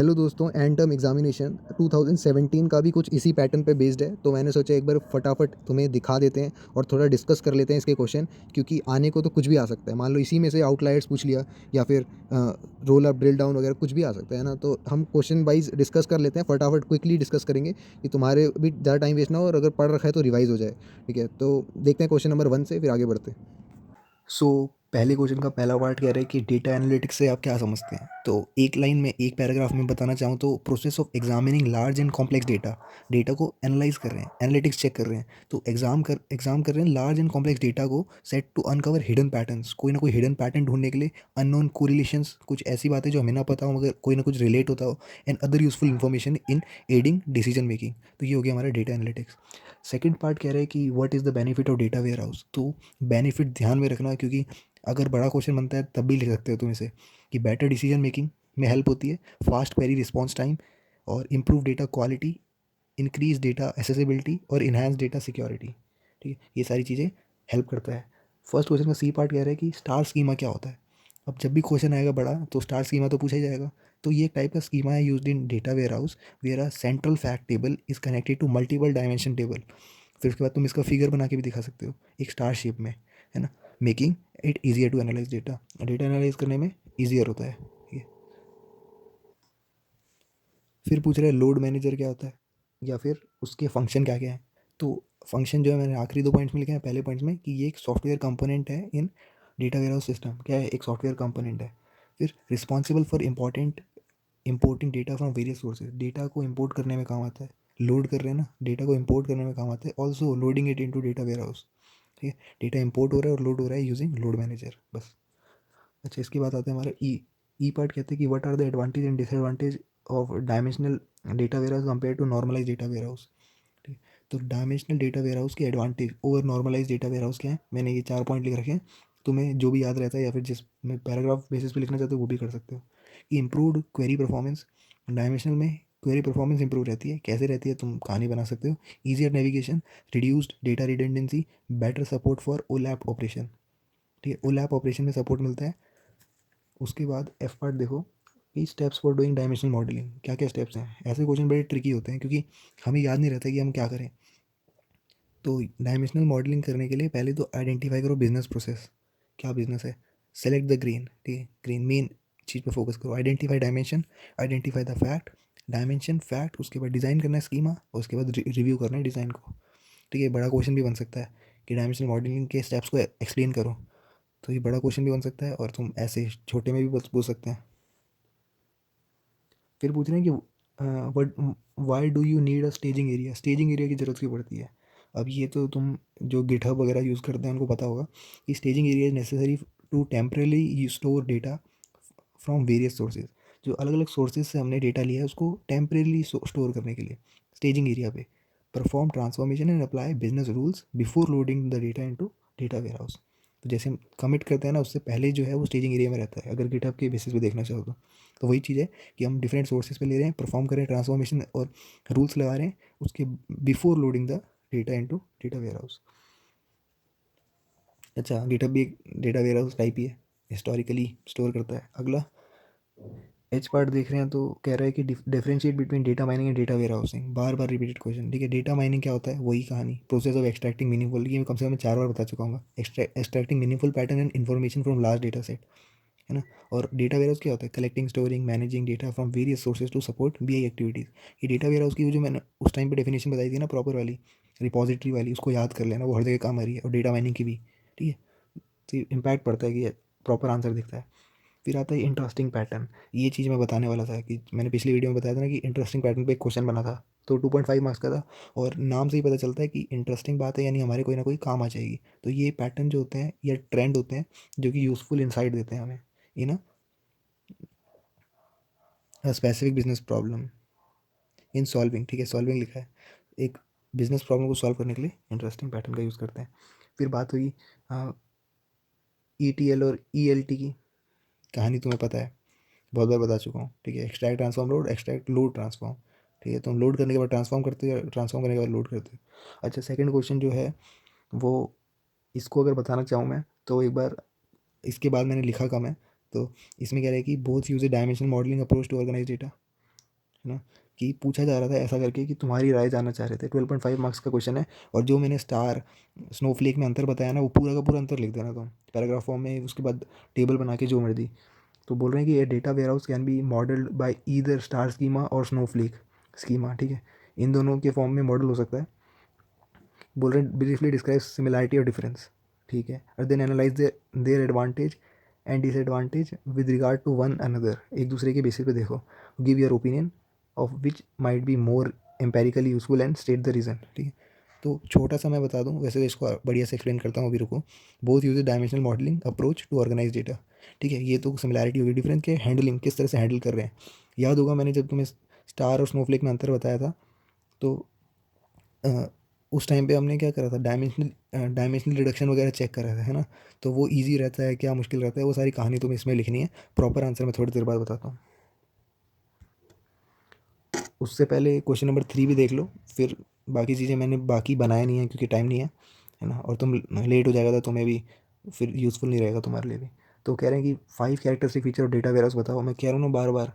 Hello दोस्तों, and term examination 2017 का भी कुछ इसी पैटर्न पे बेस्ड है। तो मैंने सोचा एक बार फटाफट तुम्हें दिखा देते हैं और थोड़ा डिस्कस कर लेते हैं इसके क्वेश्चन, क्योंकि आने को तो कुछ भी आ सकता है। मान लो इसी में से आउटलायर्स पूछ लिया या फिर रोल अप ड्रिल डाउन वगैरह कुछ भी आ सकता है ना। तो हम क्वेश्चन वाइज डिस्कस कर लेते हैं, फटाफट क्विकली डिस्कस करेंगे कि तुम्हारे भी ज़्यादा टाइम वेस्ट ना हो और अगर पढ़ रखा है तो रिवाइज हो जाए। ठीक है, तो देखते हैं क्वेश्चन नंबर 1 से, फिर आगे बढ़ते हैं। पहले क्वेश्चन का पहला पार्ट कह रहा है कि डेटा एनालिटिक्स से आप क्या समझते हैं। तो एक लाइन में, एक पैराग्राफ में बताना चाहूँ तो process of examining large and complex data. Data को एनालाइज कर रहे हैं, एनालिटिक्स चेक कर रहे हैं। तो एग्जाम कर रहे हैं लार्ज एंड कॉम्प्लेक्स डेटा को, set to uncover hidden patterns. कोई ना कोई हिडन पैटर्न ढूंढने के लिए, अननोन कोरिलेशंस, कुछ ऐसी बातें जो हमें ना पता हो मगर कोई ना कुछ रिलेट होता हो, and other useful information in adding decision making. तो ये हो गया हमारा डेटा एनालिटिक्स। सेकंड पार्ट कह रहा है कि what is the benefit of data warehouse. तो बेनिफिट ध्यान में रखना, क्योंकि अगर बड़ा क्वेश्चन बनता है तब भी लिख सकते हो तुम इसे, कि बेटर डिसीजन मेकिंग में हेल्प होती है, फास्ट क्वेरी रिस्पॉन्स टाइम, और improve data quality, increase data accessibility, और इन्हांस डेटा सिक्योरिटी। ठीक है, ये सारी चीज़ें हेल्प करता है। फर्स्ट क्वेश्चन का सी पार्ट कह रहा है कि स्टार स्कीमा क्या होता है। अब जब भी क्वेश्चन आएगा बड़ा तो स्टार स्कीमा तो पूछा ही जाएगा। तो ये एक टाइप का स्कीमा है used in data warehouse, where a central fact table is connected to multiple dimension table. फिर उसके बाद तुम इसका फिगर बना के भी दिखा सकते हो एक स्टार शेप में, है ना। Making it easier to analyse data, data analyse करने में ईजियर होता है। ठीक है, फिर पूछ रहे हैं लोड मैनेजर क्या होता है या फिर उसके फंक्शन क्या क्या है। तो फंक्शन जो है मैंने आखिरी 2 पॉइंट्स में लिखे हैं, पहले पॉइंट्स में कि ये एक सॉफ्टवेयर कंपोनेंट है इन डेटा वेयरहाउस सिस्टम। क्या है, एक सॉफ्टवेयर कंपोनेंट है। फिर responsible for importing data from various sources, data को इंपोर्ट करने में काम आता है। लोड कर रहे हैं ना, डेटा को इंपोर्ट करने में काम आता है। Also loading it into data warehouse. ठीक है, डेटा इंपोर्ट हो रहा है और लोड हो रहा है यूजिंग लोड मैनेजर, बस। अच्छा, इसके बाद आते हैं हमारे ई ई पार्ट। कहते हैं कि what are the advantage and disadvantage of dimensional data warehouse compare to normalise data warehouse. ठीक है, तो डायमेंशनल डेटा वेयरहाउस के advantage over normalise data warehouse क्या है, मैंने ये 4 पॉइंट लिख रखे हैं। तुम्हें जो भी याद रहता है या फिर जिस में पैराग्राफ बेसिस पे लिखना चाहते हो वो भी कर सकते हो। कि इम्प्रूवड क्वेरी परफॉर्मेंस, डायमेंशनल में क्वेरी परफॉर्मेंस इंप्रूव रहती है। कैसे रहती है, तुम कहानी बना सकते हो। Easier navigation, reduced data redundancy, better support for OLAP operation. ठीक है, ओलैप ऑपरेशन में सपोर्ट मिलता है। उसके बाद एफ पार्ट देखो कि steps for doing dimensional modelling, क्या क्या स्टेप्स हैं। ऐसे क्वेश्चन बड़े ट्रिकी होते हैं क्योंकि हमें याद नहीं रहता कि हम क्या करें। तो डायमेंशनल मॉडलिंग करने के लिए पहले तो आइडेंटिफाई करो बिजनेस प्रोसेस, क्या बिजनेस है। सेलेक्ट द ग्रीन, ठीक है, ग्रीन मेन चीज़ पे फोकस करो। Identify dimension, identify the fact, dimension fact. उसके बाद डिज़ाइन करना है स्कीमा, और उसके बाद रिव्यू करना है डिज़ाइन को। ठीक है, बड़ा क्वेश्चन भी बन सकता है कि डायमेंशनल मॉडलिंग के स्टेप्स को एक्सप्लेन करो। तो ये बड़ा क्वेश्चन भी बन सकता है और तुम ऐसे छोटे में भी पूछ सकते हैं। फिर पूछ रहे हैं कि what why do you need a staging area, staging area की ज़रूरत क्यों पड़ती है। अब ये तो तुम जो गिटहब वगैरह यूज़ करते हैं उनको पता होगा कि staging area is necessary to temporarily store data from various sources. जो अलग अलग सोर्सेज से हमने डेटा लिया है उसको टेम्परेली स्टोर करने के लिए स्टेजिंग एरिया पे perform transformation and apply business rules before loading the data into data warehouse. तो जैसे हम कमिट करते हैं ना, उससे पहले जो है वो स्टेजिंग एरिया में रहता है, अगर गिटहब के बेसिस पे देखना चाहो तो वही चीज़ है कि हम डिफरेंट सोर्सेज पे ले रहे हैं, परफॉर्म कर रहे हैं ट्रांसफॉर्मेशन और रूल्स लगा रहे हैं उसके before loading the data into data warehouse. अच्छा, गिटहब भी एक डेटा वेयर हाउस टाइप ही है, हिस्टोरिकली स्टोर करता है। अगला एच पार्ट देख रहे हैं तो कह रहा है कि differentiate between data mining and data warehousing. बार बार रिपीटेड क्वेश्चन। ठीक है, डेटा माइनिंग क्या होता है, वही कहानी, प्रोसेस ऑफ एक्सट्रैक्टिंग मीनिंगफुल, ये मैं कम से कम 4 बार बता चुका हूँ। Extracting meaningful pattern and information from large data set, है ना। और डेटा वेयर हाउस क्या होता है, collecting storing managing data from various sources to support BI activities. ये डेटा वेयर हाउस की जो मैंने उस टाइम पे डेफिनेशन बताई थी ना, प्रॉपर वाली रिपॉजिटरी वाली, उसको याद कर लेना, वो हर जगह काम आ रही है। और डेटा माइनिंग की भी, ठीक है, तो इम्पैक्ट पड़ता है कि प्रॉपर आंसर दिखता है। फिर आता है इंटरेस्टिंग पैटर्न। ये चीज़ मैं बताने वाला था कि मैंने पिछली वीडियो में बताया था ना कि इंटरेस्टिंग पैटर्न पे एक क्वेश्चन बना था, तो 2.5 मार्क्स का था। और नाम से ही पता चलता है कि इंटरेस्टिंग बात है, यानी हमारे कोई ना कोई काम आ जाएगी। तो ये पैटर्न जो होते हैं या ट्रेंड होते हैं जो कि यूज़फुल इंसाइट देते हैं हमें, ये ना, specific business problem in solving. ठीक है, सॉल्विंग लिखा है, एक बिजनेस प्रॉब्लम को सॉल्व करने के लिए इंटरेस्टिंग पैटर्न का यूज़ करते हैं। फिर बात हुई ई टी एल और ई एल टी की। कहानी तुम्हें पता है, बहुत बार बता चुका हूँ। ठीक है, extract transform load, extract load transform. ठीक है, तुम लोड करने के बाद ट्रांसफॉर्म करते हो, ट्रांसफॉर्म करने के बाद लोड करते हो। अच्छा, सेकंड क्वेश्चन जो है वो, इसको अगर बताना चाहूँ मैं तो एक बार, इसके बाद मैंने लिखा कम है। तो इसमें कह रहा है कि both use a dimensional modelling approach to organise data. है ना, कि पूछा जा रहा था ऐसा करके कि तुम्हारी राय जानना चाह रहे थे। 12.5 मार्क्स का क्वेश्चन है, और जो मैंने स्टार स्नोफ्लेक में अंतर बताया ना, वो पूरा का पूरा अंतर लिख देना तुम पैराग्राफ फॉर्म में, उसके बाद टेबल बना के जो मर्जी। तो बोल रहे हैं कि ये data warehouse can be modelled by either star schema और स्नोफ्लेक स्कीमा, ठीक है, इन दोनों के फॉर्म में मॉडल हो सकता है। बोल रहे हैं ब्रीफली डिस्क्राइब सिमिलैरिटी और डिफरेंस, ठीक है, और then analyse their advantage and disadvantage with regard to one another, एक दूसरे के बेसिस पे देखो, give your opinion of which might be more empirically useful and state the reason, ठीक है। तो छोटा सा मैं बता दूं, वैसे तो इसको बढ़िया से एक्सप्लेन करता हूँ, अभी रुको। Both use dimensional modelling approach to organise data, ठीक है, ये तो सिमिलैरिटी होगी। डिफरेंस के हैंडलिंग, किस तरह से हैंडल कर रहे हैं। याद होगा मैंने जब तुम्हें स्टार और स्नोफ्लेक में अंतर बताया था, तो उस टाइम पे हमने क्या करा था, डायमेंशनल रिडक्शन वगैरह चेक करा था, है ना। तो वो इजी रहता है, क्या मुश्किल रहता है, वो सारी कहानी तुम्हें इसमें लिखनी है। प्रॉपर आंसर मैं थोड़ी देर बाद बताता हूँ। उससे पहले क्वेश्चन नंबर 3 भी देख लो, फिर बाकी चीज़ें मैंने बाकी बनाया नहीं है क्योंकि टाइम नहीं है ना, और तुम लेट हो जाएगा तो तुम्हें भी फिर यूज़फुल नहीं रहेगा तुम्हारे लिए भी। तो कह रहे हैं कि 5 characteristic feature of data warehouse बताओ। मैं कह रहा हूँ ना बार बार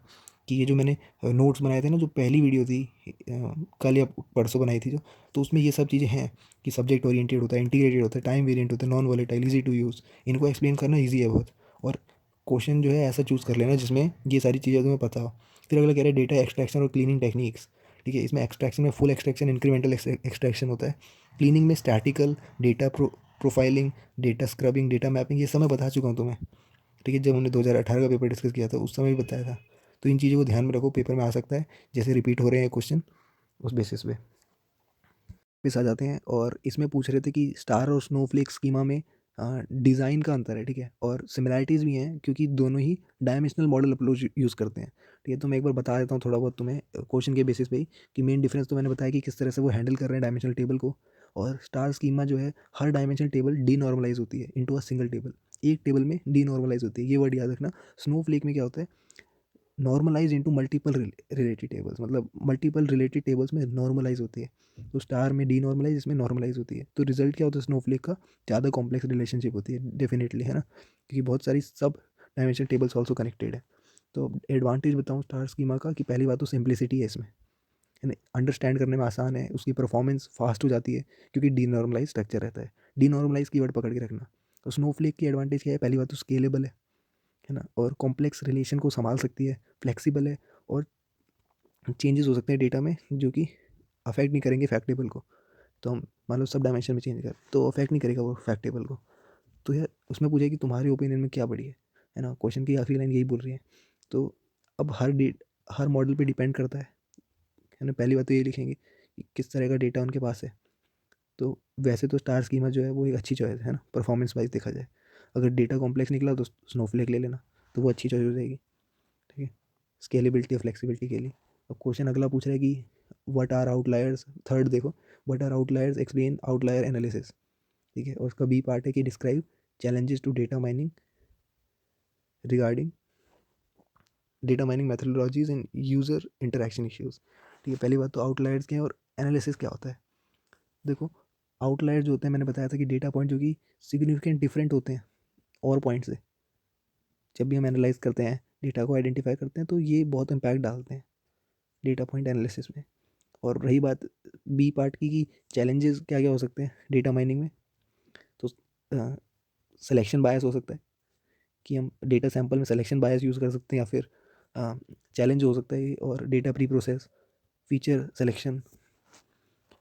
कि ये जो मैंने नोट्स बनाए थे ना, जो पहली वीडियो थी कल या परसों बनाई थी जो, तो उसमें ये सब चीज़ें हैं कि सब्जेक्ट ओरिएंटेड होता है, इंटीग्रेटेड होता है, टाइम वेरिएंट होता है, non volatile, easy to use. इनको एक्सप्लेन करना ईजी है बहुत, और क्वेश्चन जो है ऐसा चूज़ कर लेना जिसमें ये सारी चीज़ें तुम्हें पता हो। फिर अगला कह रहे हैं डेटा एक्सट्रैक्शन और क्लीनिंग टेक्निक्स, ठीक है। इसमें एक्सट्रैक्शन में फुल एक्सट्रैक्शन, इंक्रीमेंटल एक्सट्रैक्शन होता है। क्लीनिंग में statistical data profiling, data scrubbing, data mapping, ये सब मैं बता चुका हूँ तुम्हें, ठीक है। जब हमने 2018 का पेपर डिस्कस किया था उस समय भी बताया था। तो इन चीज़ों को ध्यान में रखो, पेपर में आ सकता है, जैसे रिपीट हो रहे हैं क्वेश्चन उस बेसिस पे आ जाते हैं। और इसमें पूछ रहे थे कि स्टार और स्नोफ्लेक स्कीमा में डिज़ाइन का अंतर है, ठीक है, और सिमिलैरिटीज़ भी हैं क्योंकि दोनों ही डायमेंशनल मॉडल अप्रोच यूज़ करते हैं, ठीक है। तो मैं एक बार बता देता हूँ थोड़ा बहुत तुम्हें क्वेश्चन के बेसिस पे ही, कि मेन डिफरेंस तो मैंने बताया कि किस तरह से वो हैंडल कर रहे हैं डायमेंशनल टेबल को। और स्टार स्कीमा जो है, हर डायमेंशनल टेबल डीनॉर्मलाइज होती है इनटू अ सिंगल टेबल, एक टेबल में डीनॉर्मलाइज होती है, ये वर्ड याद रखना। स्नोफ्लेक में क्या होता है, normalise into multiple related tables, मतलब मल्टीपल रिलेटेड टेबल्स में नॉर्मलाइज होती है। तो स्टार में डी नॉर्मलाइज, इसमें नॉर्मलाइज होती है। तो रिजल्ट क्या होता है, स्नोफ्लेक का ज़्यादा कॉम्प्लेक्स रिलेशनशिप होती है डेफिनेटली, है ना, क्योंकि बहुत सारी सब डायमेंशनल टेबल्स ऑल्सो कनेक्टेड है। तो एडवांटेज बताऊँ स्टार स्कीमा का, कि पहली बात तो सिंप्लिसिटी है इसमें, है ना, अंडरस्टैंड करने में आसान है, उसकी परफॉर्मेंस फास्ट हो जाती है क्योंकि डी नॉर्मलाइज स्ट्रक्चर रहता है। डी नॉर्मलाइज की वर्ड पकड़ के रखना। तो स्नोफ्लेक की एडवांटेज क्या है, पहली बात तो स्केलेबल है ना, और कॉम्प्लेक्स रिलेशन को संभाल सकती है, फ्लेक्सिबल है, और चेंजेस हो सकते हैं डेटा में जो कि अफेक्ट नहीं करेंगे फैक्ट टेबल को। तो हम मान लो सब डायमेंशन में चेंज कर, तो अफेक्ट नहीं करेगा वो फैक्ट टेबल को। तो यार उसमें पूछे कि तुम्हारे ओपिनियन में क्या बढ़िया है ना, क्वेश्चन की आखिरी लाइन यही बोल रही है। तो अब हर मॉडल पे डिपेंड करता है ना। पहली बात तो ये लिखेंगे कि किस तरह का डेटा उनके पास है। तो वैसे तो स्टार स्कीमा जो है वो एक अच्छी चॉइस है ना, परफॉर्मेंस वाइज देखा जाए। अगर डेटा कॉम्प्लेक्स निकला तो स्नोफ्लेक ले लेना, तो वो अच्छी चॉइस हो जाएगी, ठीक है, स्केलेबिलिटी और फ्लेक्सिबिलिटी के लिए। अब क्वेश्चन अगला पूछ रहा है कि व्हाट आर आउटलायर्स, थर्ड देखो, what are outliers, explain outlier analysis, ठीक है। और उसका बी पार्ट है कि describe challenges to data mining regarding data mining methodologies and user interaction issues, ठीक है। पहली बात तो आउटलायर्स क्या है और एनालिसिस क्या होता है। देखो, आउटलायर जो होते हैं, मैंने बताया था कि डेटा पॉइंट जो कि सिग्निफिकेंट डिफरेंट होते हैं और पॉइंट से। जब भी हम एनालाइज करते हैं, डेटा को आइडेंटिफाई करते हैं, तो ये बहुत इम्पैक्ट डालते हैं डेटा पॉइंट एनालिसिस में। और रही बात बी पार्ट की कि चैलेंजेस क्या क्या हो सकते हैं डेटा माइनिंग में, तो सिलेक्शन बायस हो सकता है कि हम डेटा सैंपल में सिलेक्शन बायस यूज़ कर सकते हैं, या फिर चैलेंज हो सकता है। और data pre process, feature selection,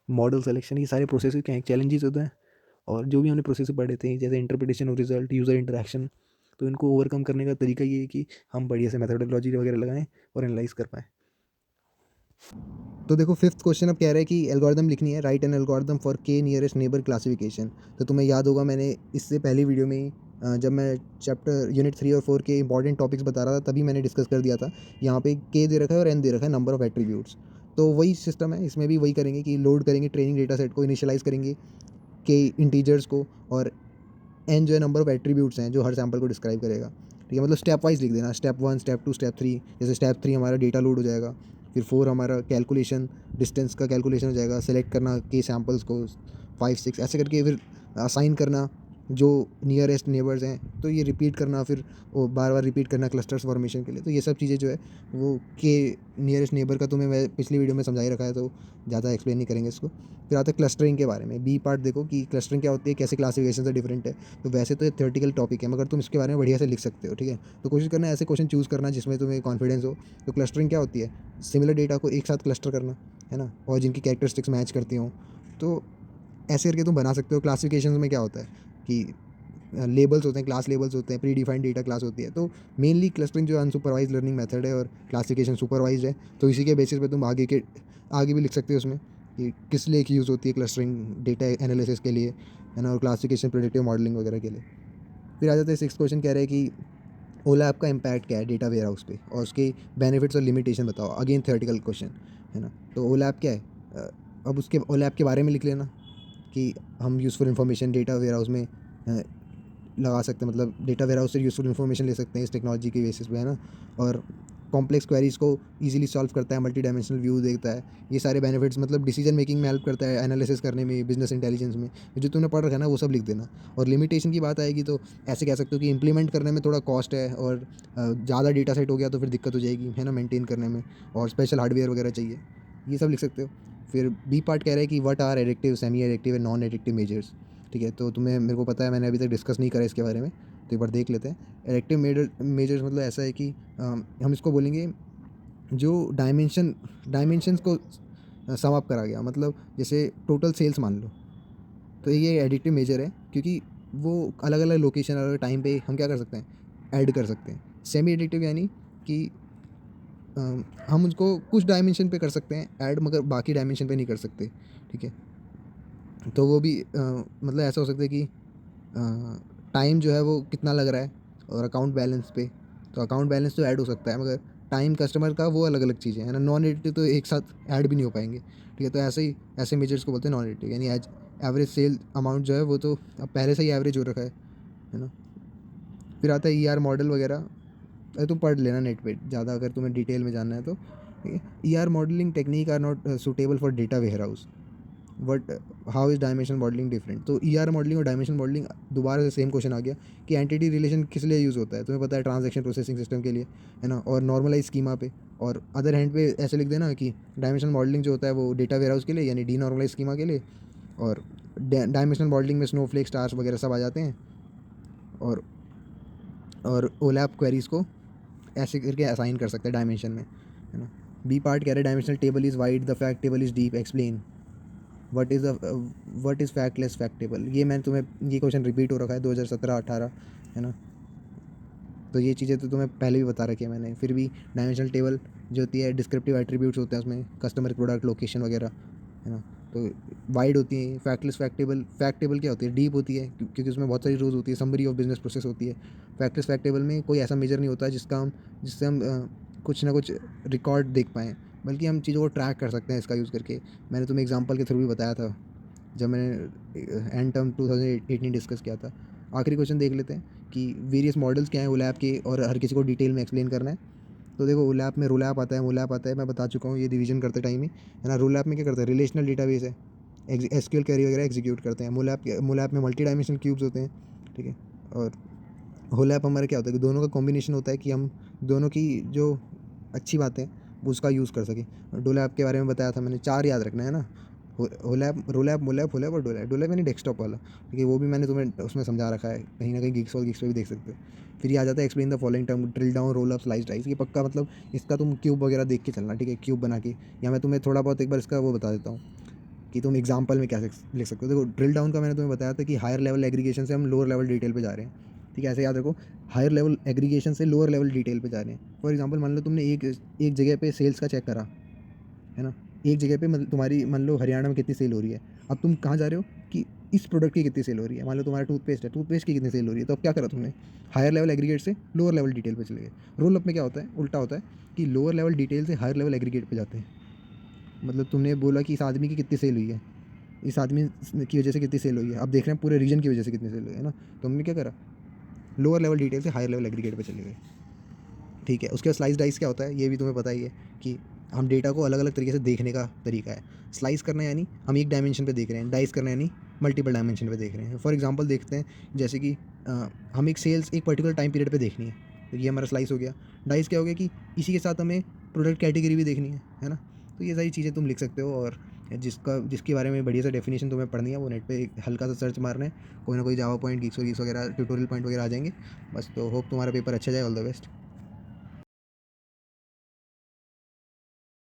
model selection, ये सारे प्रोसेस क्या हैं, चैलेंजेस होते हैं। और जो भी हमने प्रोसेस पढ़े थे जैसे interpretation of result, user interaction, तो इनको ओवरकम करने का तरीका ये है कि हम बढ़िया से मेथडोलॉजी वगैरह लगाएं और एनालाइज कर पाएँ। तो देखो फिफ्थ क्वेश्चन अब कह रहा है कि एल्गोरिदम लिखनी है, राइट एन एल्गोरिदम फॉर के नियरेस्ट नेबर क्लासिफिकेशन। तो तुम्हें याद होगा मैंने इससे पहली वीडियो में जब मैं चैप्टर यूनिट 3 और 4 के इंपॉर्टेंट टॉपिक्स बता रहा था तभी मैंने डिस्कस कर दिया था। यहाँ पे के दे रखा है और एन दे रखा है, नंबर ऑफ एट्रीब्यूट्स। तो वही सिस्टम है, इसमें भी वही करेंगे कि लोड करेंगे ट्रेनिंग डेटा सेट को, इनिशियलाइज करेंगे के इंटीजर्स को, और एन जो है नंबर ऑफ एट्रीब्यूट्स हैं जो हर सैम्पल को डिस्क्राइब करेगा, ठीक है। मतलब स्टेप वाइज लिख देना, स्टेप 1, स्टेप 2, स्टेप 3। जैसे स्टेप 3 हमारा डेटा लोड हो जाएगा, फिर 4 हमारा कैलकुलेशन, डिस्टेंस का कैलकुलेशन हो जाएगा, सेलेक्ट करना के सैम्पल्स को, 5, 6 ऐसे करके फिर असाइन करना, जो नियरेस्ट नेबर्स हैं, तो ये रिपीट करना, फिर वो बार बार रिपीट करना क्लस्टर्स फॉर्मेशन के लिए। तो ये सब चीज़ें जो है वो के नियरेस्ट नेबर का तुम्हें मैं पिछली वीडियो में समझा ही रखा है, तो ज़्यादा एक्सप्लेन नहीं करेंगे इसको। फिर आता है क्लस्टरिंग के बारे में। बी पार्ट देखो कि क्लस्टरिंग क्या होती है, कैसे क्लासिफिकेशन से डिफरेंट है। तो वैसे तो ये थ्योरेटिकल टॉपिक है, मगर तुम इसके बारे में बढ़िया से लिख सकते हो, ठीक है। तो कोशिश करना ऐसे क्वेश्चन चूज़ करना जिसमें तुम्हें कॉन्फिडेंस हो। तो क्लस्टरिंग क्या होती है, सिमिलर डेटा को एक साथ क्लस्टर करना, है ना, और जिनकी कैरेक्टरिस्टिक्स मैच करती हों। तो ऐसे करके तुम बना सकते हो। क्लासिफिकेशन में क्या होता है कि लेबल्स होते हैं, क्लास लेबल्स होते हैं, प्री डिफाइंड डेटा क्लास होती है। तो मेनली क्लस्टरिंग जो अनसुपरवाइज लर्निंग मेथड है, और क्लासिफिकेशन सुपरवाइज है। तो इसी के बेसिस पे तुम आगे भी लिख सकते हो उसमें कि किस लिए यूज़ होती है क्लस्टरिंग, डेटा एनालिसिस के लिए, है ना, और क्लासिफिकेशन, प्रेडिक्टिव मॉडलिंग वगैरह के लिए। फिर आ जाते हैं सिक्स क्वेश्चन, कह रहे हैं कि ओलैप का इम्पैक्ट क्या है डेटा वेयर हाउस पे, और उसके बेनिफिट्स और लिमिटेशन बताओ। अगेन थ्योरेटिकल क्वेश्चन, है ना। तो ओलैप क्या है, अब उसके ओलैप के बारे में लिख लेना कि हम useful information data warehouse में लगा सकते हैं, मतलब डेटा वेयर हाउस से यूज़फुल इन्फॉर्मेशन ले सकते हैं इस टेक्नोलॉजी के बेसिस पे, है ना। और कॉम्प्लेक्स क्वेरीज़ को इजीली सॉल्व करता है, मल्टी डायमेंशनल व्यू देता है। ये सारे बेनिफिट्स, मतलब डिसीजन मेकिंग में हेल्प करता है, एनालिसिस करने में, बिजनेस इंटेलिजेंस में। जो तुमने पढ़ रखा है ना वो सब लिख देना। और लिमिटेशन की बात आएगी तो ऐसे कह सकते हो कि इंप्लीमेंट करने में थोड़ा कॉस्ट है, और ज़्यादा डेटा सेट हो गया तो फिर दिक्कत हो जाएगी, है ना, मेंटेन करने में, और स्पेशल हार्डवेयर वगैरह चाहिए। ये सब लिख सकते हो। फिर बी पार्ट कह रहा है कि what are addictive, semi addictive and non addictive measures, ठीक है। तो तुम्हें, मेरे को पता है, मैंने अभी तक डिस्कस नहीं करा इसके बारे में, तो एक बार देख लेते हैं। एडिक्टिव मेजर्स मतलब ऐसा है कि हम इसको बोलेंगे जो डायमेंशंस को सम अप करा गया, मतलब जैसे टोटल सेल्स मान लो, तो ये एडिटिव मेजर है, क्योंकि वो अलग अलग लोकेशन, अलग टाइम पे हम क्या कर सकते हैं, ऐड कर सकते हैं। सेमी एडिटिव यानी कि हम उसको कुछ डायमेंशन पे कर सकते हैं ऐड, मगर बाकी डायमेंशन पे नहीं कर सकते, ठीक है। तो वो भी मतलब ऐसा हो सकता है कि टाइम जो है वो कितना लग रहा है, और अकाउंट बैलेंस पे, तो अकाउंट बैलेंस तो ऐड हो सकता है, मगर टाइम कस्टमर का वो अलग अलग चीज़ें, है ना। नॉन एडिटिव तो एक साथ ऐड भी नहीं हो पाएंगे, ठीक है। तो ऐसे ही, ऐसे मेजर्स को बोलते हैं नॉन एडिटिव, यानी एवरेज सेल अमाउंट जो है वो तो अब पहले से ही एवरेज हो रखा है ना। फिर आता है ER मॉडल वगैरह, अरे तुम पढ़ लेना नेट पे ज़्यादा, अगर तुम्हें डिटेल में जानना है तो, ठीक है। ER modelling technique are not suitable for data warehouse, but how is dimension modelling different. तो ER मॉडलिंग और डायमेंशन मॉडलिंग, दोबारा से सेम क्वेश्चन आ गया कि एंटिटी रिलेशन किस लिए यूज़ होता है। तुम्हें पता है, ट्रांजैक्शन प्रोसेसिंग सिस्टम के लिए, है ना, और नॉर्मलाइज स्कीमा पे। और अदर हैंड पे ऐसे लिख देना कि डायमेंशन मॉडलिंग जो होता है वो डेटा वेयर हाउस के लिए, यानी डी नॉर्मलाइज स्कीमा के लिए। और डायमेंशनल मॉडलिंग में स्नोफ्लेक, स्टार्स वगैरह सब आ जाते हैं। और ओलैप क्वेरीज़ को ऐसे करके असाइन कर सकते हैं डायमेंशन में, है ना। बी पार्ट कह रहे हैं dimensional table is wide, the fact table is deep, explain what is factless fact table. ये मैंने तुम्हें, ये क्वेश्चन रिपीट हो रखा है 2017-18, है ना। तो ये चीज़ें तो तुम्हें पहले भी बता रखी है मैंने। फिर भी डायमेंशनल टेबल जो होती है, डिस्क्रिप्टिव एट्रीब्यूट्स होते हैं उसमें, कस्टमर, प्रोडक्ट, लोकेशन वगैरह, है ना। तो वाइड होती है। फैक्टलेस फैक्ट टेबल क्या होती है, डीप होती है, क्योंकि उसमें बहुत सारी रोज होती है, समरी ऑफ बिजनेस प्रोसेस होती है। फैक्टलेस फैक्ट टेबल में कोई ऐसा मेजर नहीं होता जिससे हम कुछ ना कुछ रिकॉर्ड देख पाएँ, बल्कि हम चीज़ों को ट्रैक कर सकते हैं इसका यूज़ करके। मैंने तुम्हें एग्जांपल के थ्रू भी बताया था जब मैंने एंड टर्म 2018 डिस्कस किया था। आखिरी क्वेश्चन देख लेते हैं कि वेरियस मॉडल्स क्या हैं ओलैप के, और हर किसी को डिटेल में एक्सप्लेन करना है। तो देखो, ओलैप में रोलैप आता है, मोलैप आता है, मैं बता चुका हूँ ये डिवीजन करते टाइम ही, है ना। रोलैप में क्या करता है, रिलेशनल डेटाबेस है, SQL क्वेरी वगैरह एग्जीक्यूट करते हैं। मोलैप में मल्टी डायमेंशनल क्यूब्स होते हैं, ठीक है। और होलैप हमारा क्या होता है कि दोनों का कॉम्बिनेशन होता है कि हम दोनों की जो अच्छी बातें वो उसका यूज़ कर सकें। डोलैप के बारे में बताया था मैंने, 4 याद रखना है ना, होलैप, रोलैप, मोलैप, होलैप और डोलैप। डोलैप यानी डेस्कटॉप वाला, ठीक है। वो भी मैंने तुम्हें उसमें समझा रखा है, कहीं ना कहीं गिग्स पे भी देख सकते हो। फिर ये आ जाता है explain the following term, drill down, roll up, slice dice. ये पक्का मतलब इसका तुम क्यूब वगैरह देख के चलना, ठीक है, क्यूब बना के। या मैं तुम्हें थोड़ा बहुत एक बार इसका वो बता देता हूँ कि तुम एग्जाम्पल में क्या लिख सकते हो। देखो, ड्रिल डाउन का मैंने तुम्हें बताया था कि हायर लेवल एग्रीगेशन से हम लोअर लेवल डिटेल पे जा रहे हैं, ठीक है। ऐसे याद रखो, हायर लेवल एग्रीगेशन से लोअर लेवल डिटेल पे जा रहे हैं। फॉर एग्जांपल, मान लो तुमने एक जगह पे सेल्स का चेक करा, है ना। एक जगह पे मतलब तुम्हारी, मान लो हरियाणा में कितनी सेल हो रही है। अब तुम कहाँ जा रहे हो कि इस प्रोडक्ट की कितनी सेल हो रही है। मान लो तुम्हारा टूथपेस्ट है, टूथपेस्ट की कितनी सेल हो रही है। तो अब क्या करा तुमने, हायर लेवल एग्रीगेट से लोअर लेवल डिटेल पे चले गए। रोल अप में क्या होता है, उल्टा होता है कि लोअर लेवल डिटेल से हायर लेवल एग्रीगेट पे जाते हैं। मतलब तुमने बोला कि इस आदमी की कितनी सेल हुई है, इस आदमी की वजह से कितनी सेल हुई है। अब देख रहे हैं पूरे रीजन की वजह से कितनी सेल हुई है ना। तो हमने क्या करा, लोअर लेवल डिटेल से हायर लेवल एग्रीगेट पे चले गए, ठीक है। उसके बाद स्लाइस डाइस क्या होता है, ये भी तुम्हें पता ही है कि हम डेटा को अलग अलग तरीके से देखने का तरीका है। स्लाइस करना यानी हम एक डायमेंशन पे देख रहे हैं, डाइस करना यानी मल्टीपल डायमेंशन पे देख रहे हैं। फॉर एग्जांपल देखते हैं, जैसे कि हम एक सेल्स एक पर्टिकुलर टाइम पीरियड पे देखनी है, तो ये हमारा स्लाइस हो गया। डाइस क्या हो गया कि इसी के साथ हमें प्रोडक्ट कैटेगरी भी देखनी है ना। तो ये सारी चीज़ें तुम लिख सकते हो, और जिसके बारे में बढ़िया सा डेफिनेशन तुम्हें पढ़नी है वो नेट पे एक हल्का सा सर्च मारना है, कोई ना कोई जावा पॉइंट, गीक्स और गीक्स वगैरह ट्यूटोरियल पॉइंट वगैरह आ जाएंगे बस। तो होप तुम्हारा पेपर अच्छा जाए, ऑल द बेस्ट।